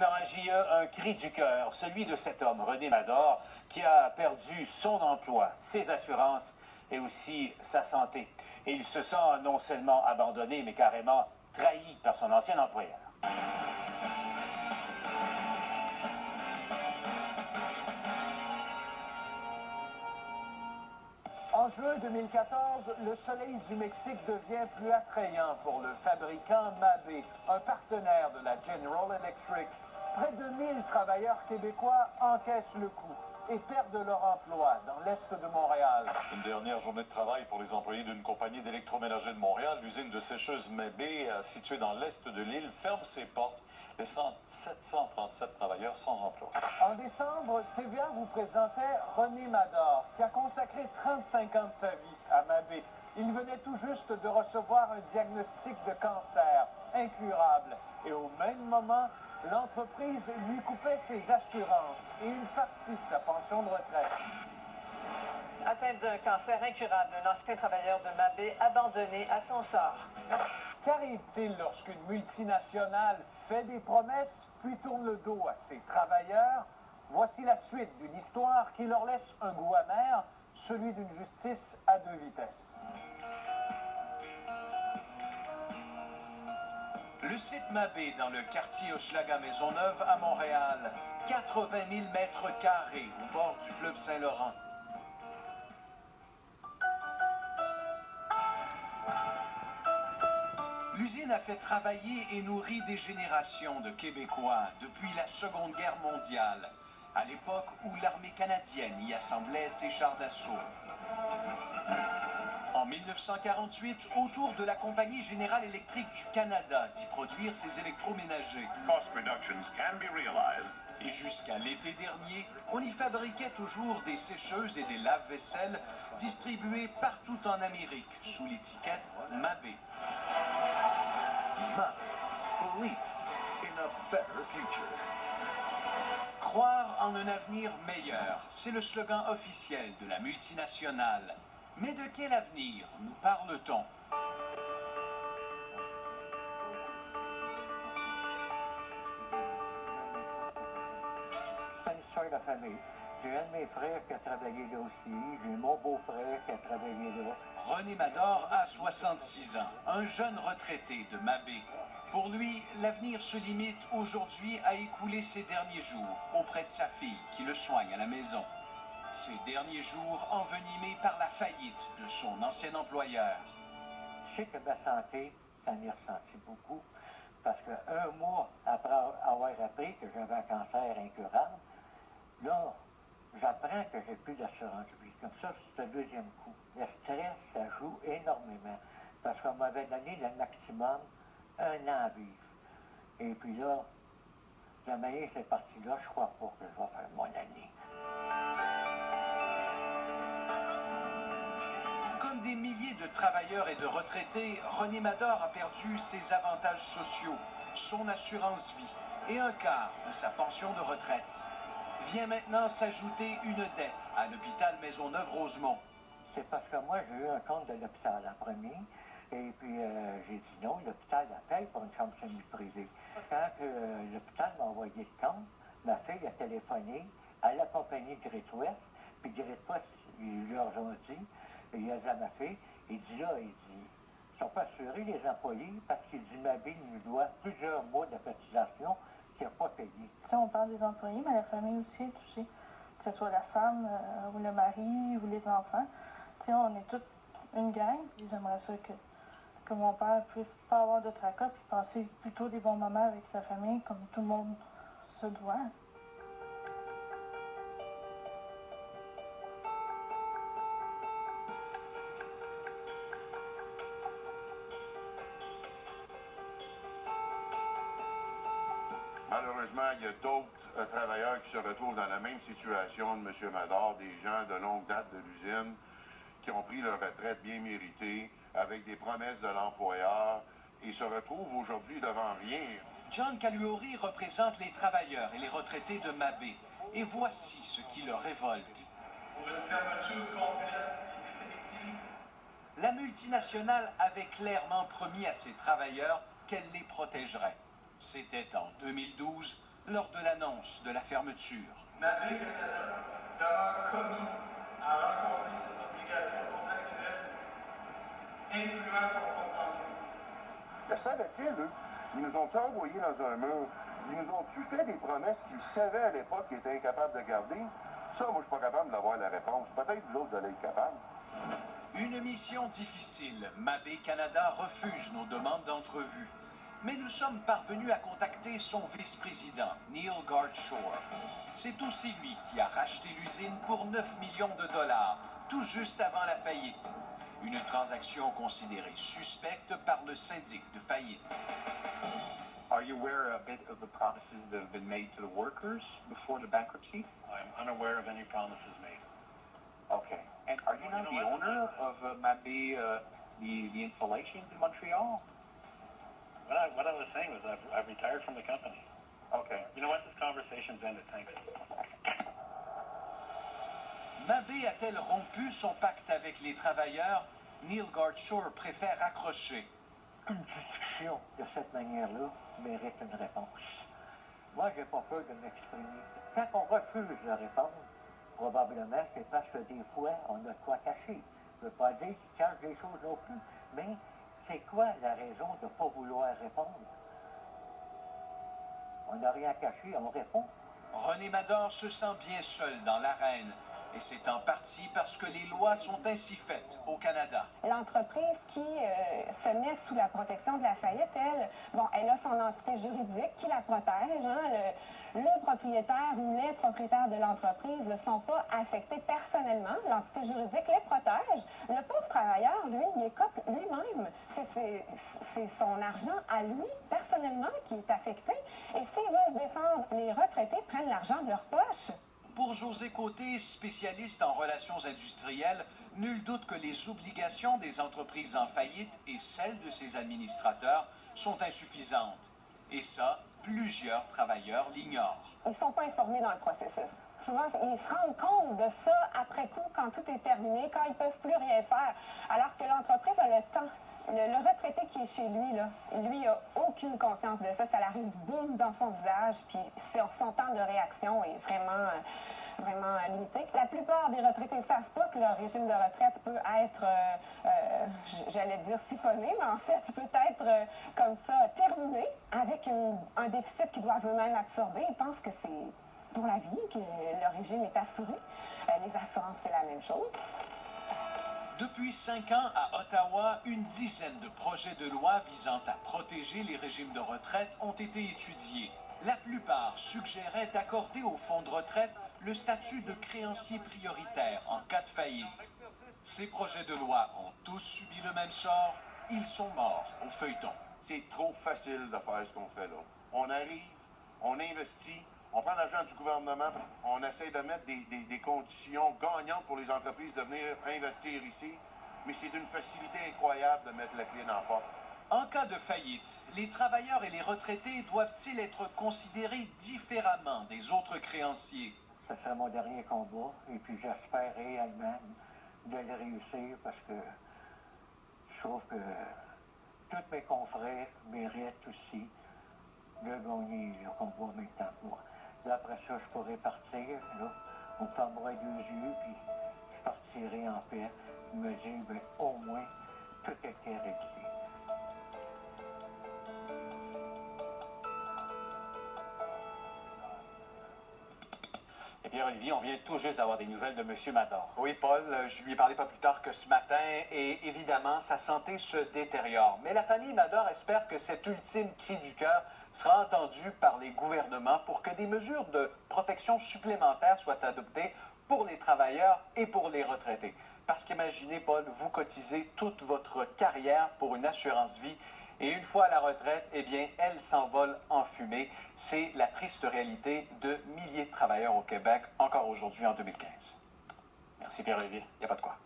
par un JE, un cri du cœur, celui de cet homme, René Mador, qui a perdu son emploi, ses assurances et aussi sa santé. Et il se sent non seulement abandonné, mais carrément trahi par son ancien employeur. En juin 2014, le soleil du Mexique devient plus attrayant pour le fabricant Mabé, un partenaire de la General Electric. Près de 1000 travailleurs québécois encaissent le coup et perdent leur emploi dans l'est de Montréal. Une dernière journée de travail pour les employés d'une compagnie d'électroménager de Montréal. L'usine de sécheuse Mabé, située dans l'est de l'île, ferme ses portes, laissant 737 travailleurs sans emploi. En décembre, TVA vous présentait René Mador, qui a consacré 35 ans de sa vie à Mabé. Il venait tout juste de recevoir un diagnostic de cancer incurable. Et au même moment, l'entreprise lui coupait ses assurances et une partie de sa pension de retraite. Atteint d'un cancer incurable, un ancien travailleur de Mabé abandonné à son sort. Qu'arrive-t-il lorsqu'une multinationale fait des promesses puis tourne le dos à ses travailleurs? Voici la suite d'une histoire qui leur laisse un goût amer, celui d'une justice à deux vitesses. Le site Mabé dans le quartier Hochelaga-Maisonneuve à Montréal. 80 000 mètres carrés au bord du fleuve Saint-Laurent. L'usine a fait travailler et nourri des générations de Québécois depuis la Seconde Guerre mondiale, à l'époque où l'armée canadienne y assemblait ses chars d'assaut. En 1948, autour de la Compagnie Générale Électrique du Canada d'y produire ses électroménagers. Et jusqu'à l'été dernier, on y fabriquait toujours des sécheuses et des lave-vaisselle distribuées partout en Amérique sous l'étiquette Mabé. Believe in a better future. Croire en un avenir meilleur, c'est le slogan officiel de la multinationale. Mais de quel avenir nous parle-t-on? C'est une histoire de famille. J'ai un de mes frères qui a travaillé là aussi. J'ai mon beau-frère qui a travaillé là. René Mador a 66 ans, un jeune retraité de Mabé. Pour lui, l'avenir se limite aujourd'hui à écouler ses derniers jours auprès de sa fille qui le soigne à la maison. Ces derniers jours envenimés par la faillite de son ancien employeur. Je sais que ma santé, ça m'y ressenti beaucoup. Parce qu'un mois après avoir appris que j'avais un cancer incurable, là, j'apprends que j'ai plus d'assurance vie. Comme ça, c'est le deuxième coup. Le stress, ça joue énormément. Parce qu'on m'avait donné le maximum, 1 an à vivre. Et puis là, jamais c'est parti là, je crois pas que je vais faire mon année. Comme des milliers de travailleurs et de retraités, René Mador a perdu ses avantages sociaux, son assurance vie et un quart de sa pension de retraite. Vient maintenant s'ajouter une dette à l'hôpital Maisonneuve-Rosemont. C'est parce que moi, j'ai eu un compte de l'hôpital en premier. Et puis, j'ai dit non, l'hôpital paye pour une chambre semi-privée. Quand l'hôpital m'a envoyé le compte, ma fille a téléphoné à la compagnie Great West. Puis Great West, ils leur ont dit, et il a dit à ma fille, il dit là, il dit, ils ne sont pas assurés les employés parce qu'il dit Mabé nous doit plusieurs mois de cotisation qu'il n'a pas payé. Si on parle des employés, mais la famille aussi est touchée, que ce soit la femme ou le mari ou les enfants. Tu sais, on est toute une gang, puis j'aimerais ça que mon père puisse pas avoir de tracas, puis passer plutôt des bons moments avec sa famille, comme tout le monde se doit. Malheureusement, il y a d'autres travailleurs qui se retrouvent dans la même situation de M. Mador, des gens de longue date de l'usine qui ont pris leur retraite bien méritée avec des promesses de l'employeur et se retrouvent aujourd'hui devant rien. John Caluori représente les travailleurs et les retraités de Mabé. Et voici ce qui le révolte. Pour une fermeture complète et définitive. La multinationale avait clairement promis à ses travailleurs qu'elle les protégerait. C'était en 2012, lors de l'annonce de la fermeture. Mabé Canada demeure commis à rencontrer ses obligations contractuelles, incluant son fonds de pension. Le savaient-ils, eux? Ils nous ont-tu envoyés dans un mur? Ils nous ont-tu fait des promesses qu'ils savaient à l'époque qu'ils étaient incapables de garder? Ça, moi, je suis pas capable d'avoir la réponse. Peut-être vous autres, vous allez être capables. Une mission difficile. Mabé Canada refuse nos demandes d'entrevue. Mais nous sommes parvenus à contacter son vice-président, Neil Gard-Shore. C'est aussi lui qui a racheté l'usine pour 9 millions de dollars, tout juste avant la faillite. Une transaction considérée suspecte par le syndic de faillite. Are you aware a bit of the promises that have been made to the workers before the bankruptcy? I'm unaware of any promises made. Okay. And are you now the owner of Mabé, the installations in Montreal? What I was saying was I've retired from the company. Okay. You know what? This conversation's ended. Thanks. Mabé a-t-elle rompu son pacte avec les travailleurs? Neil Gard-Shore préfère accrocher. Une discussion de cette manière-là mérite une réponse. Moi, j'ai pas peur de m'exprimer. Quand on refuse la réponse, probablement c'est parce que des fois, on a de quoi cacher. Je ne veux pas dire qu'il cache des choses non plus, mais c'est quoi la raison de ne pas vouloir répondre? On n'a rien caché, on répond. René Mador se sent bien seul dans l'arène. Et c'est en partie parce que les lois sont ainsi faites au Canada. L'entreprise qui se met sous la protection de la faillite, elle a son entité juridique qui la protège. Le propriétaire ou les propriétaires de l'entreprise ne sont pas affectés personnellement. L'entité juridique les protège. Le pauvre travailleur, lui, il écope lui-même. C'est son argent à lui, personnellement, qui est affecté. Et s'il veut se défendre, les retraités prennent l'argent de leur poche. Pour José Côté, spécialiste en relations industrielles, nul doute que les obligations des entreprises en faillite et celles de ses administrateurs sont insuffisantes. Et ça, plusieurs travailleurs l'ignorent. Ils ne sont pas informés dans le processus. Souvent, ils se rendent compte de ça après coup, quand tout est terminé, quand ils ne peuvent plus rien faire, alors que l'entreprise a le temps. Le retraité qui est chez lui, là, lui n'a aucune conscience de ça. Ça l'arrive boum dans son visage, puis son temps de réaction est vraiment limité. La plupart des retraités ne savent pas que leur régime de retraite peut être, j'allais dire siphonné, mais en fait peut être comme ça terminé avec un déficit qu'ils doivent eux-mêmes absorber. Ils pensent que c'est pour la vie, que leur régime est assuré. Les assurances, c'est la même chose. Depuis 5 ans, à Ottawa, une dizaine de projets de loi visant à protéger les régimes de retraite ont été étudiés. La plupart suggéraient d'accorder aux fonds de retraite le statut de créancier prioritaire en cas de faillite. Ces projets de loi ont tous subi le même sort. Ils sont morts au feuilleton. C'est trop facile de faire ce qu'on fait là. On arrive, on investit, on prend l'argent du gouvernement, on essaie de mettre des conditions gagnantes pour les entreprises de venir investir ici, mais c'est d'une facilité incroyable de mettre la clé dans la porte. En cas de faillite, les travailleurs et les retraités doivent-ils être considérés différemment des autres créanciers? Ce sera mon dernier combat, et puis j'espère réellement de le réussir parce que je trouve que tous mes confrères méritent aussi de gagner le combat en même temps que moi. Là, après ça, je pourrais partir, là, on fermera les 2 yeux, puis je partirai en paix, me dire, ben, au moins, tout était réglé. Et Pierre-Olivier, on vient tout juste d'avoir des nouvelles de M. Mador. Oui, Paul, je lui ai parlé pas plus tard que ce matin et évidemment, sa santé se détériore. Mais la famille Mador espère que cet ultime cri du cœur sera entendu par les gouvernements pour que des mesures de protection supplémentaires soient adoptées pour les travailleurs et pour les retraités. Parce qu'imaginez, Paul, vous cotisez toute votre carrière pour une assurance vie et une fois à la retraite, eh bien, elle s'envole en fumée. C'est la triste réalité de milliers de travailleurs au Québec, encore aujourd'hui en 2015. Merci Pierre-Olivier. Il n'y a pas de quoi.